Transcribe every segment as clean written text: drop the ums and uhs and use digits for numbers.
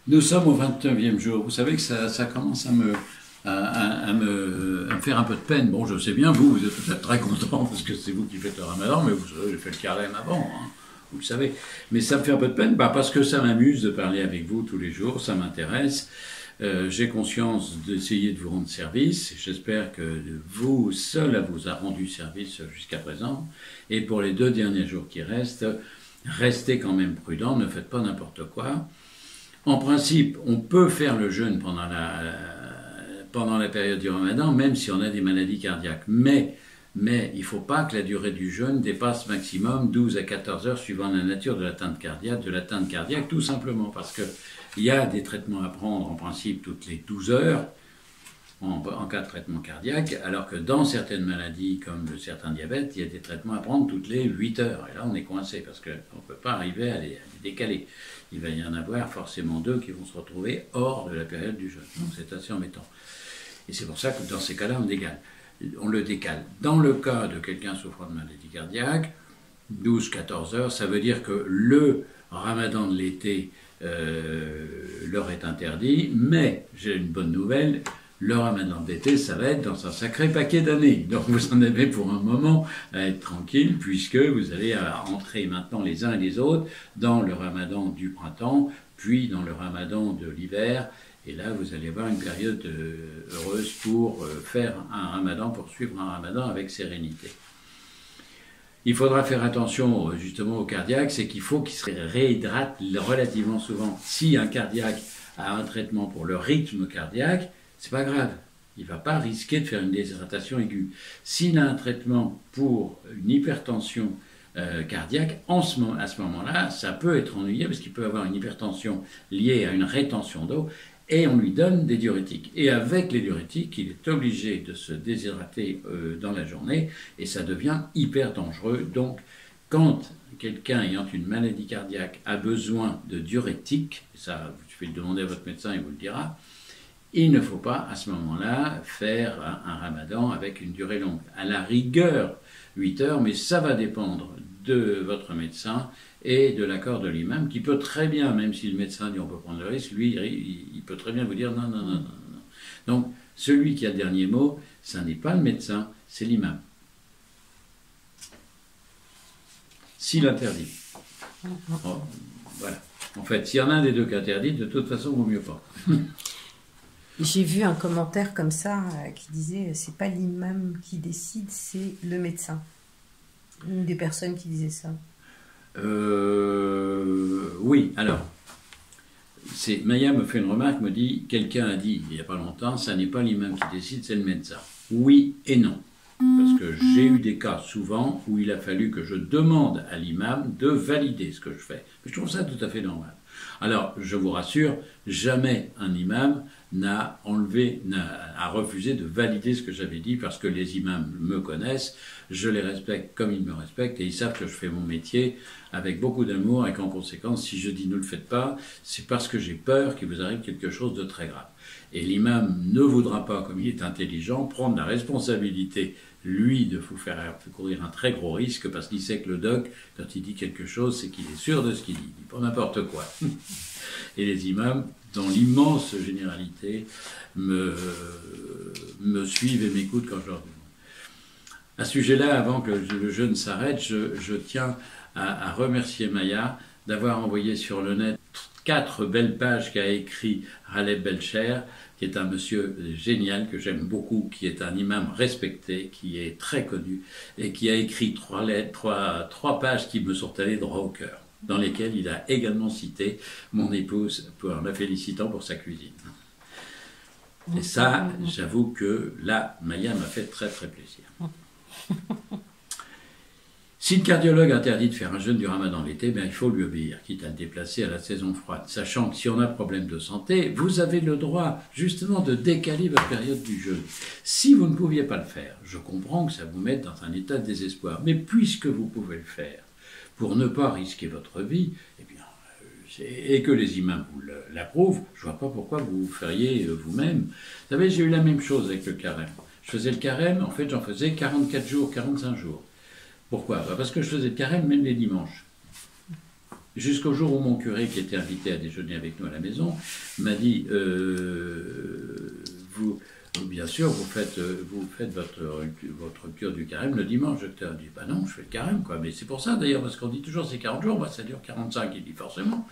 Nous sommes au 29e jour. Vous savez que ça commence à me faire un peu de peine. Bon, je sais bien, vous êtes peut-être très content parce que c'est vous qui faites le ramadan, mais vous savez, j'ai fait le carême avant, hein, vous le savez. Mais ça me fait un peu de peine parce que ça m'amuse de parler avec vous tous les jours, ça m'intéresse. J'ai conscience d'essayer de vous rendre service. J'espère que vous seul vous a rendu service jusqu'à présent. Et pour les 2 derniers jours qui restent, restez quand même prudents, ne faites pas n'importe quoi. En principe, on peut faire le jeûne pendant la période du Ramadan, même si on a des maladies cardiaques. Mais il ne faut pas que la durée du jeûne dépasse maximum 12 à 14 heures, suivant la nature de l'atteinte cardiaque, tout simplement parce qu'il y a des traitements à prendre en principe toutes les 12 heures, en cas de traitement cardiaque, alors que dans certaines maladies, comme certains diabètes, il y a des traitements à prendre toutes les 8 heures. Et là, on est coincé, parce qu'on ne peut pas arriver à les décaler. Il va y en avoir forcément 2 qui vont se retrouver hors de la période du jeûne. Donc c'est assez embêtant. Et c'est pour ça que dans ces cas-là, on le décale. Dans le cas de quelqu'un souffrant de maladie cardiaque, 12-14 heures, ça veut dire que le ramadan de l'été leur est interdit, mais j'ai une bonne nouvelle, le ramadan d'été, ça va être dans un sacré paquet d'années. Donc vous en avez pour un moment à être tranquille, puisque vous allez entrer maintenant les uns et les autres dans le ramadan du printemps, puis dans le ramadan de l'hiver. Et là, vous allez avoir une période heureuse pour faire un ramadan, pour suivre un ramadan avec sérénité. Il faudra faire attention justement au cardiaque, c'est qu'il faut qu'il se réhydrate relativement souvent. Si un cardiaque a un traitement pour le rythme cardiaque, c'est pas grave, il ne va pas risquer de faire une déshydratation aiguë. S'il a un traitement pour une hypertension cardiaque, à ce moment-là, ça peut être ennuyeux parce qu'il peut avoir une hypertension liée à une rétention d'eau et on lui donne des diurétiques. Et avec les diurétiques, il est obligé de se déshydrater dans la journée et ça devient hyper dangereux. Donc, quand quelqu'un ayant une maladie cardiaque a besoin de diurétiques, et ça, je vais le demander à votre médecin, il vous le dira, il ne faut pas, à ce moment-là, faire un ramadan avec une durée longue. À la rigueur, 8 heures, mais ça va dépendre de votre médecin et de l'accord de l'imam, qui peut très bien, même si le médecin dit on peut prendre le risque, lui, il peut très bien vous dire non, non, non, non, non. Donc, celui qui a le dernier mot, ça n'est pas le médecin, c'est l'imam. S'il interdit. Oh, voilà. En fait, s'il y en a un des deux qui interdit, de toute façon, il vaut mieux pas. J'ai vu un commentaire comme ça qui disait c'est pas l'imam qui décide, c'est le médecin. Une des personnes qui disait ça. Oui, alors, Maya me fait une remarque, me dit, quelqu'un a dit il n'y a pas longtemps, ça n'est pas l'imam qui décide, c'est le médecin. Oui et non. Parce que j'ai eu des cas souvent où il a fallu que je demande à l'imam de valider ce que je fais. Je trouve ça tout à fait normal. Alors, je vous rassure, jamais un imam n'a refusé de valider ce que j'avais dit parce que les imams me connaissent, je les respecte comme ils me respectent et ils savent que je fais mon métier avec beaucoup d'amour et qu'en conséquence, si je dis ne le faites pas, c'est parce que j'ai peur qu'il vous arrive quelque chose de très grave. Et l'imam ne voudra pas, comme il est intelligent, prendre la responsabilité, lui, de vous faire courir un très gros risque parce qu'il sait que le doc, quand il dit quelque chose, c'est qu'il est sûr de ce qu'il dit. Il dit pas n'importe quoi. Et les imams, dans l'immense généralité, me suivent et m'écoutent quand je leur demande. À ce sujet-là, avant que le jeûne s'arrête, je tiens à remercier Maya d'avoir envoyé sur le net 4 belles pages qu'a écrit Haleb Belcher, qui est un monsieur génial que j'aime beaucoup, qui est un imam respecté, qui est très connu, et qui a écrit 3 pages qui me sont allées droit au cœur, dans lesquelles il a également cité mon épouse en la félicitant pour sa cuisine. Et ça, j'avoue que là, Maya m'a fait très très plaisir. Si le cardiologue interdit de faire un jeûne du ramadan l'été, il faut lui obéir, quitte à le déplacer à la saison froide. Sachant que si on a un problème de santé, vous avez le droit justement de décaler votre période du jeûne. Si vous ne pouviez pas le faire, je comprends que ça vous mette dans un état de désespoir, mais puisque vous pouvez le faire, pour ne pas risquer votre vie, et que les imams vous l'approuvent, je ne vois pas pourquoi vous feriez vous-même. Vous savez, j'ai eu la même chose avec le carême. Je faisais le carême, en fait j'en faisais 44 jours, 45 jours. Pourquoi ? Parce que je faisais le carême même les dimanches. Jusqu'au jour où mon curé, qui était invité à déjeuner avec nous à la maison, m'a dit bien sûr, vous faites votre cure du carême le dimanche, docteur. Je dis, bah non, je fais le carême, quoi. Mais c'est pour ça, d'ailleurs, parce qu'on dit toujours c'est 40 jours, moi ça dure 45. Il dit, forcément,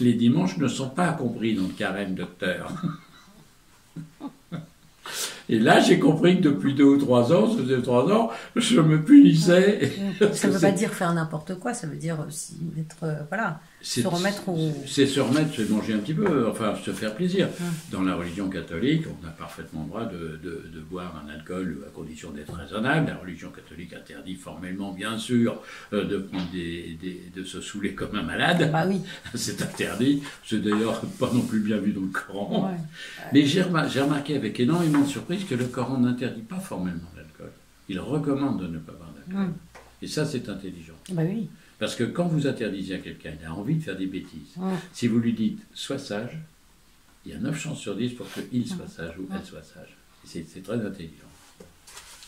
les dimanches ne sont pas compris dans le carême, docteur. Et là, j'ai compris que depuis 2 ou 3 ans, ça faisait 3 ans, je me punissais. Ça ne veut pas dire faire n'importe quoi, ça veut dire aussi être, voilà, se remettre au... C'est se remettre, c'est manger un petit peu, enfin, se faire plaisir. Dans la religion catholique, on a parfaitement le droit de boire un alcool à condition d'être raisonnable. La religion catholique interdit formellement, bien sûr, de prendre de se saouler comme un malade. Bah oui. C'est interdit. C'est d'ailleurs pas non plus bien vu dans le Coran. Ouais. Mais j'ai remarqué avec énormément de surprise que le Coran n'interdit pas formellement l'alcool. Il recommande de ne pas boire d'alcool. Et ça, c'est intelligent. Bah oui. Parce que quand vous interdisez à quelqu'un, il a envie de faire des bêtises. Si vous lui dites « sois sage », il y a 9 chances sur 10 pour qu'il soit sage ou elle soit sage. C'est très intelligent.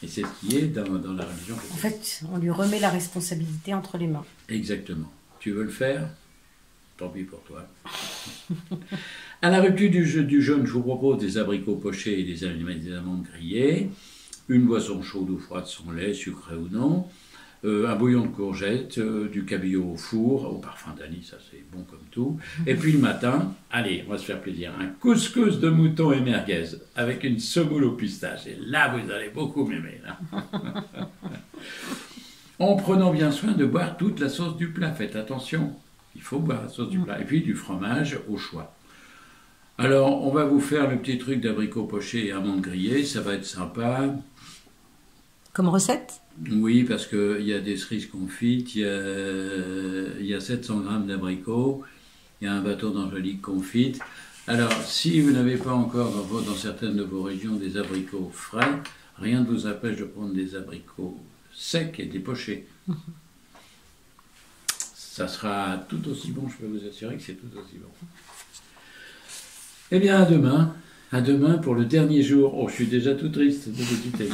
Et c'est ce qui est dans la religion catholique. En fait, on lui remet la responsabilité entre les mains. Exactement. Tu veux le faire ? Tant pis pour toi. À la rupture du jeûne, je vous propose des abricots pochés et des amandes grillées, une boisson chaude ou froide sans lait, sucré ou non, un bouillon de courgettes, du cabillaud au four, au parfum d'anis, ça c'est bon comme tout. Et puis le matin, allez, on va se faire plaisir, un couscous de mouton et merguez avec une semoule au pistache. Et là, vous allez beaucoup m'aimer. En prenant bien soin de boire toute la sauce du plat. Faites attention, il faut boire la sauce du plat. Et puis du fromage au choix. Alors, on va vous faire le petit truc d'abricots pochés et amandes grillées, ça va être sympa. Comme recette ? Oui, parce qu'il y a des cerises confites, il y a 700 grammes d'abricots, il y a un bateau d'angélique confite. Alors, si vous n'avez pas encore dans certaines de vos régions des abricots frais, rien ne vous empêche de prendre des abricots secs et des pochés. Ça sera tout aussi bon, je peux vous assurer que c'est tout aussi bon. Eh bien, à demain pour le dernier jour. Oh, je suis déjà tout triste de vous quitter.